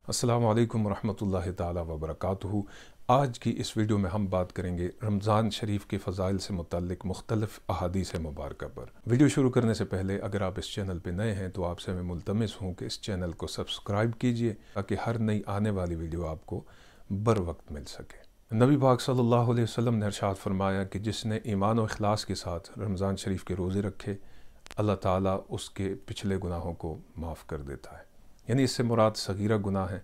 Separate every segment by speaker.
Speaker 1: السلام علیکم ورحمۃ اللہ تعالیٰ وبرکاتہ۔ آج کی اس ویڈیو میں ہم بات کریں گے رمضان شریف کے فضائل سے متعلق مختلف احادیث مبارکہ پر۔ ویڈیو شروع کرنے سے پہلے اگر آپ اس چینل پہ نئے ہیں تو آپ سے میں ملتمس ہوں کہ اس چینل کو سبسکرائب کیجئے تاکہ ہر نئی آنے والی ویڈیو آپ کو بر وقت مل سکے۔ نبی پاک صلی اللہ علیہ وسلم نے ارشاد فرمایا کہ جس نے ایمان و اخلاص کے ساتھ رمضان شریف کے روزے رکھے، اللہ تعالیٰ اس کے پچھلے گناہوں کو معاف کر دیتا ہے۔ یعنی اس سے مراد صغیرہ گناہ ہے،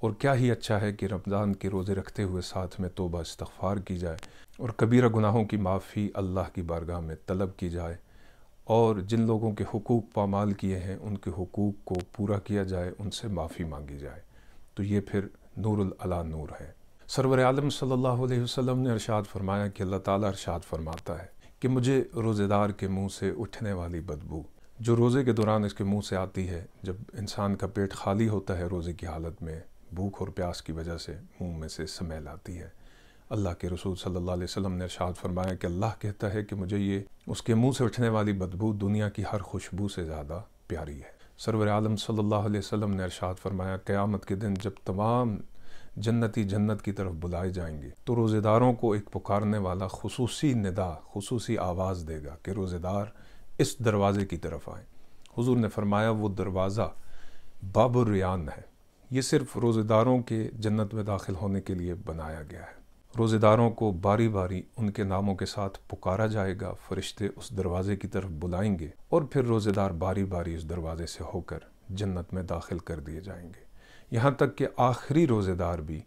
Speaker 1: اور کیا ہی اچھا ہے کہ رمضان کے روزے رکھتے ہوئے ساتھ میں توبہ استغفار کی جائے اور کبیرہ گناہوں کی معافی اللہ کی بارگاہ میں طلب کی جائے، اور جن لوگوں کے حقوق پامال کیے ہیں ان کے حقوق کو پورا کیا جائے، ان سے معافی مانگی جائے، تو یہ پھر نور علی نور ہے۔ سرور عالم صلی اللہ علیہ وسلم نے ارشاد فرمایا کہ اللہ تعالیٰ ارشاد فرماتا ہے کہ مجھے روزے دار کے منہ سے اٹھنے والی بدبو جو روزے کے دوران اس کے منہ سے آتی ہے، جب انسان کا پیٹ خالی ہوتا ہے روزے کی حالت میں، بھوک اور پیاس کی وجہ سے منہ میں سے سمیل آتی ہے، اللہ کے رسول صلی اللہ علیہ وسلم نے ارشاد فرمایا کہ اللہ کہتا ہے کہ مجھے یہ اس کے منہ سے اٹھنے والی بدبو دنیا کی ہر خوشبو سے زیادہ پیاری ہے۔ سرور عالم صلی اللہ علیہ وسلم نے ارشاد فرمایا قیامت کے دن جب تمام جنتی جنت کی طرف بلائے جائیں گے تو روزے داروں کو ایک پکارنے والا خصوصی ندا، خصوصی آواز دے گا کہ روزے دار اس دروازے کی طرف آئیں۔ حضور نے فرمایا وہ دروازہ باب الریان ہے، یہ صرف روزے داروں کے جنت میں داخل ہونے کے لیے بنایا گیا ہے۔ روزے داروں کو باری باری ان کے ناموں کے ساتھ پکارا جائے گا، فرشتے اس دروازے کی طرف بلائیں گے اور پھر روزے دار باری باری اس دروازے سے ہو کر جنت میں داخل کر دیے جائیں گے، یہاں تک کہ آخری روزے دار بھی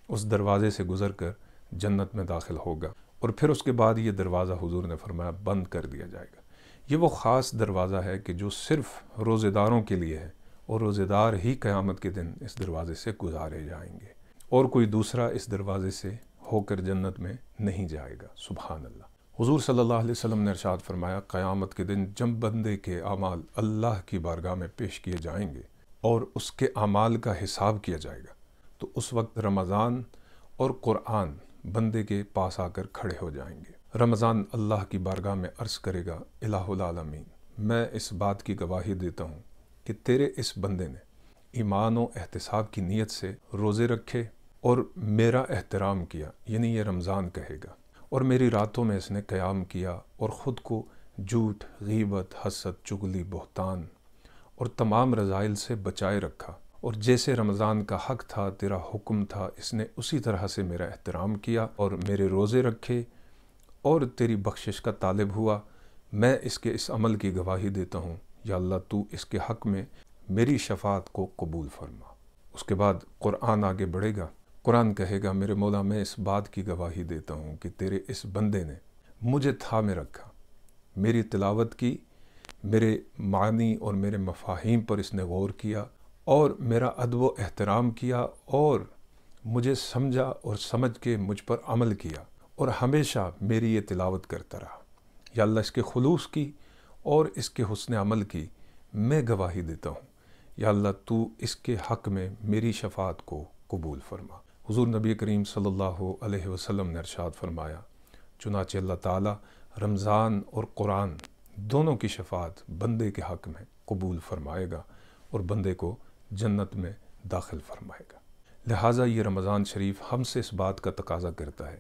Speaker 1: اس دروازے سے گزر کر جنت میں داخل ہوگا، اور پھر اس کے بعد یہ دروازہ حضور نے فرمایا بند کر دیا جائے گا۔ یہ وہ خاص دروازہ ہے کہ جو صرف روزے داروں کے لیے ہے، اور روزے دار ہی قیامت کے دن اس دروازے سے گزارے جائیں گے، اور کوئی دوسرا اس دروازے سے ہو کر جنت میں نہیں جائے گا۔ سبحان اللہ۔ حضور صلی اللہ علیہ وسلم نے ارشاد فرمایا قیامت کے دن جب بندے کے اعمال اللہ کی بارگاہ میں پیش کیے جائیں گے اور اس کے اعمال کا حساب کیا جائے گا، تو اس وقت رمضان اور قرآن بندے کے پاس آ کر کھڑے ہو جائیں گے۔ رمضان اللہ کی بارگاہ میں عرض کرے گا الہ العالمین، میں اس بات کی گواہی دیتا ہوں کہ تیرے اس بندے نے ایمان و احتساب کی نیت سے روزے رکھے اور میرا احترام کیا، یعنی یہ رمضان کہے گا، اور میری راتوں میں اس نے قیام کیا اور خود کو جھوٹ، غیبت، حسد، چغلی، بہتان اور تمام رذائل سے بچائے رکھا، اور جیسے رمضان کا حق تھا، تیرا حکم تھا، اس نے اسی طرح سے میرا احترام کیا اور میرے روزے رکھے اور تیری بخشش کا طالب ہوا، میں اس کے اس عمل کی گواہی دیتا ہوں، یا اللہ تو اس کے حق میں میری شفاعت کو قبول فرما۔ اس کے بعد قرآن آگے بڑھے گا، قرآن کہے گا میرے مولا میں اس بات کی گواہی دیتا ہوں کہ تیرے اس بندے نے مجھے تھامے رکھا، میری تلاوت کی، میرے معنی اور میرے مفاہیم پر اس نے غور کیا اور میرا ادب و احترام کیا اور مجھے سمجھا اور سمجھ کے مجھ پر عمل کیا اور ہمیشہ میری یہ تلاوت کرتا رہا۔ یا اللہ اس کے خلوص کی اور اس کے حسن عمل کی میں گواہی دیتا ہوں، یا اللہ تو اس کے حق میں میری شفاعت کو قبول فرما۔ حضور نبی کریم صلی اللہ علیہ وسلم نے ارشاد فرمایا چنانچہ اللہ تعالیٰ رمضان اور قرآن دونوں کی شفاعت بندے کے حق میں قبول فرمائے گا اور بندے کو جنت میں داخل فرمائے گا۔ لہٰذا یہ رمضان شریف ہم سے اس بات کا تقاضا کرتا ہے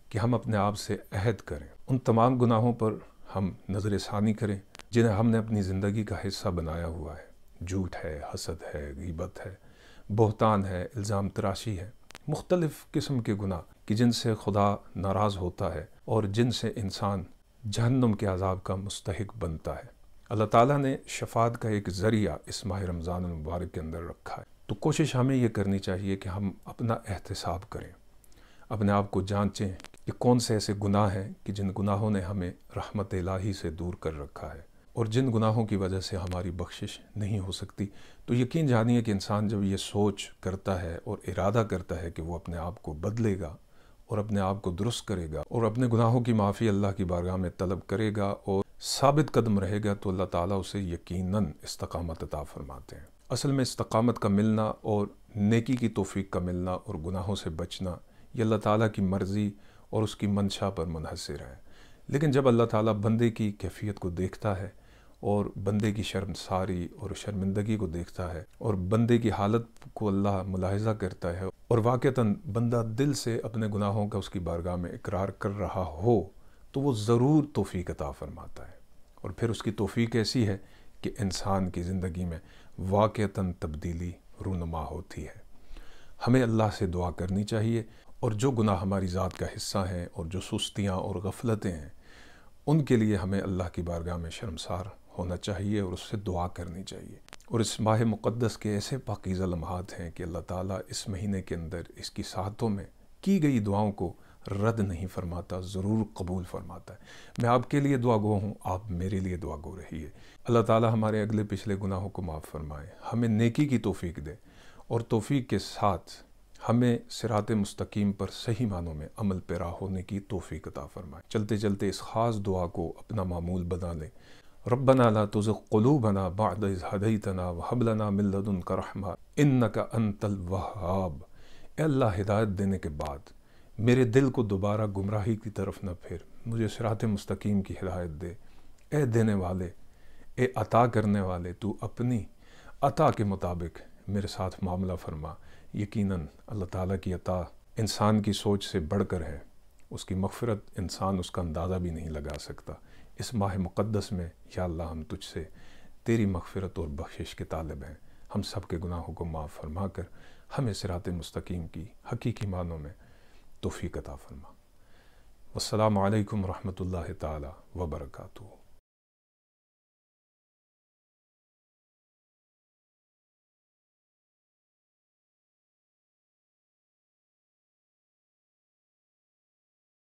Speaker 1: کہ ہم اپنے آپ سے عہد کریں، ان تمام گناہوں پر ہم نظر ثانی کریں جنہیں ہم نے اپنی زندگی کا حصہ بنایا ہوا ہے۔ جھوٹ ہے، حسد ہے، غیبت ہے، بہتان ہے، الزام تراشی ہے، مختلف قسم کے گناہ کہ جن سے خدا ناراض ہوتا ہے اور جن سے انسان جہنم کے عذاب کا مستحق بنتا ہے۔ اللہ تعالیٰ نے شفاعت کا ایک ذریعہ اس ماہ رمضان المبارک کے اندر رکھا ہے، تو کوشش ہمیں یہ کرنی چاہیے کہ ہم اپنا احتساب کریں، اپنے آپ کو جانچیں کہ کون سے ایسے گناہ ہیں کہ جن گناہوں نے ہمیں رحمت الہی سے دور کر رکھا ہے اور جن گناہوں کی وجہ سے ہماری بخشش نہیں ہو سکتی۔ تو یقین جانیے کہ انسان جب یہ سوچ کرتا ہے اور ارادہ کرتا ہے کہ وہ اپنے آپ کو بدلے گا اور اپنے آپ کو درست کرے گا اور اپنے گناہوں کی معافی اللہ کی بارگاہ میں طلب کرے گا اور ثابت قدم رہے گا، تو اللہ تعالیٰ اسے یقیناً استقامت عطا فرماتے ہیں۔ اصل میں استقامت کا ملنا اور نیکی کی توفیق کا ملنا اور گناہوں سے بچنا یہ اللہ تعالیٰ کی مرضی اور اس کی منشا پر منحصر ہے۔ لیکن جب اللہ تعالیٰ بندے کی کیفیت کو دیکھتا ہے اور بندے کی شرمساری اور شرمندگی کو دیکھتا ہے اور بندے کی حالت کو اللہ ملاحظہ کرتا ہے اور واقعتاً بندہ دل سے اپنے گناہوں کا اس کی بارگاہ میں اقرار کر رہا ہو تو وہ ضرور توفیق عطا فرماتا ہے، اور پھر اس کی توفیق ایسی ہے کہ انسان کی زندگی میں واقعتاً تبدیلی رونما ہوتی ہے۔ ہمیں اللہ سے دعا کرنی چاہیے، اور جو گناہ ہماری ذات کا حصہ ہیں اور جو سستیاں اور غفلتیں ہیں ان کے لیے ہمیں اللہ کی بارگاہ میں شرمسار ہونا چاہیے اور اس سے دعا کرنی چاہیے۔ اور اس ماہ مقدس کے ایسے پاکیزہ لمحات ہیں کہ اللہ تعالیٰ اس مہینے کے اندر اس کی ساعتوں میں کی گئی دعاؤں کو رد نہیں فرماتا، ضرور قبول فرماتا ہے۔ میں آپ کے لیے دعا گو ہوں، آپ میرے لیے دعا گو رہیے۔ اللہ تعالیٰ ہمارے اگلے پچھلے گناہوں کو معاف فرمائے، ہمیں نیکی کی توفیق دے، اور توفیق کے ساتھ ہمیں صراط مستقیم پر صحیح معنوں میں عمل پیرا ہونے کی توفیق عطا فرمائے۔ چلتے چلتے اس خاص دعا کو اپنا معمول بنا لیں۔ ربنا لا تزغ قلوبنا بعد اذ ہدیتنا وہب لنا من لدنک رحمہ انک انت الوہاب۔ اے اللہ، ہدایت دینے کے بعد میرے دل کو دوبارہ گمراہی کی طرف نہ پھر، مجھے صراط مستقیم کی ہدایت دے۔ اے دینے والے، اے عطا کرنے والے، تو اپنی عطا کے مطابق میرے ساتھ معاملہ فرما۔ یقیناً اللہ تعالیٰ کی عطا انسان کی سوچ سے بڑھ کر ہے، اس کی مغفرت انسان اس کا اندازہ بھی نہیں لگا سکتا۔ اس ماہ مقدس میں یا اللہ ہم تجھ سے تیری مغفرت اور بخشش کے طالب ہیں، ہم سب کے گناہوں کو معاف فرما کر ہمیں صراط مستقیم کی حقیقی معنوں میں توفیق عطا فرما۔ والسلام علیکم ورحمۃ اللہ تعالی وبرکاتہ۔